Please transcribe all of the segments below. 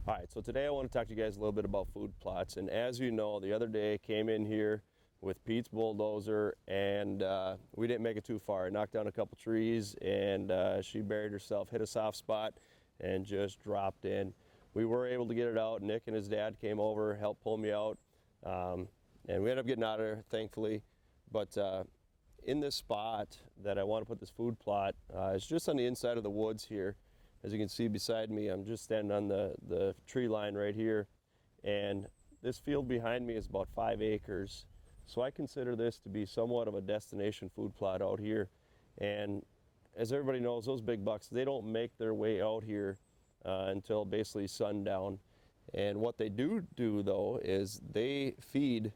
All right, so today I want to talk to you guys a little bit about food plots. And as you know, the other day I came in here with Pete's bulldozer and we didn't make it too far. I knocked down a couple trees and she buried herself, hit a soft spot and just dropped in. We were able to get it out. Nick and his dad came over, helped pull me out, and we ended up getting out of there, thankfully. But in this spot that I want to put this food plot, it's just on the inside of the woods here. As you can see beside me, I'm just standing on the tree line right here, and this field behind me is about 5 acres. So I consider this to be somewhat of a destination food plot out here. And as everybody knows, those big bucks, they don't make their way out here until basically sundown. And what they do though is they feed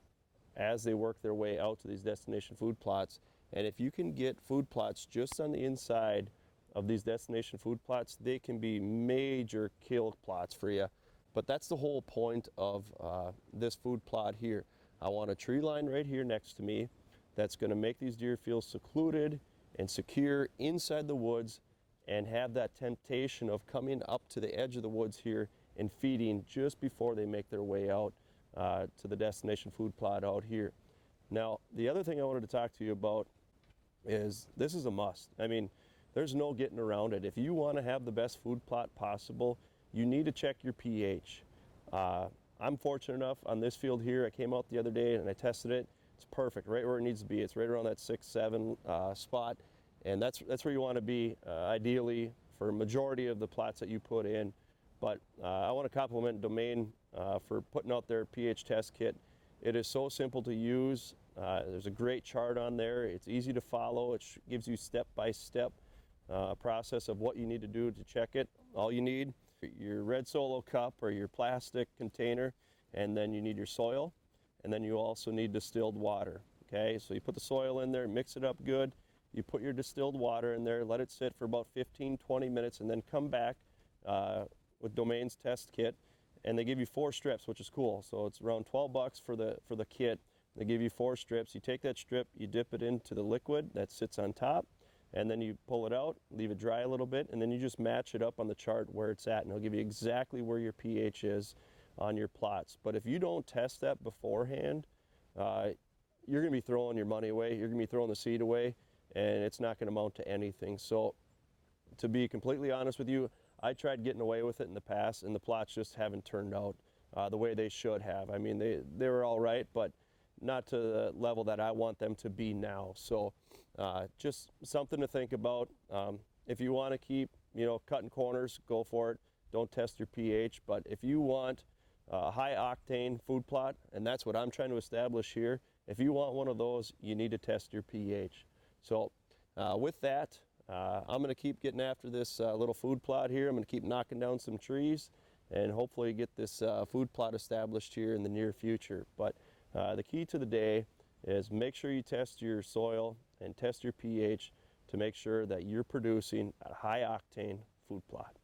as they work their way out to these destination food plots. And if you can get food plots just on the inside of these destination food plots, they can be major kill plots for you. But that's the whole point of this food plot here. I want a tree line right here next to me that's going to make these deer feel secluded and secure inside the woods and have that temptation of coming up to the edge of the woods here and feeding just before they make their way out to the destination food plot out here. Now, the other thing I wanted to talk to you about is this is a must. I mean, there's no getting around it. If you want to have the best food plot possible, you need to check your pH. I'm fortunate enough on this field here, I came out the other day and I tested it. It's perfect, right where it needs to be. It's right around that 6-7 spot. And that's where you want to be, ideally, for a majority of the plots that you put in. But I want to compliment Domain for putting out their pH test kit. It is so simple to use. There's a great chart on there. It's easy to follow. It gives you step-by-step process of what you need to do to check it. All you need, your red Solo cup or your plastic container, and then you need your soil, and then you also need distilled water. Okay, so you put the soil in there, mix it up good, you put your distilled water in there, let it sit for about 15-20 minutes, and then come back with Domain's test kit, and they give you 4 strips, which is cool. So it's around $12 for the kit. They give you 4 strips. You take that strip, you dip it into the liquid that sits on top, and then you pull it out, leave it dry a little bit, and then you just match it up on the chart where it's at, and it'll give you exactly where your pH is on your plots. But if you don't test that beforehand, you're going to be throwing your money away, you're going to be throwing the seed away, and it's not going to amount to anything. So to be completely honest with you, I tried getting away with it in the past, and the plots just haven't turned out the way they should have. I mean, they were all right, but not to the level that I want them to be now. So just something to think about. If you want to keep, cutting corners, go for it. Don't test your pH. But if you want a high octane food plot, and that's what I'm trying to establish here, if you want one of those, you need to test your pH. So with that, I'm going to keep getting after this little food plot here. I'm going to keep knocking down some trees and hopefully get this food plot established here in the near future. But the key to the day is make sure you test your soil and test your pH to make sure that you're producing a high octane food plot.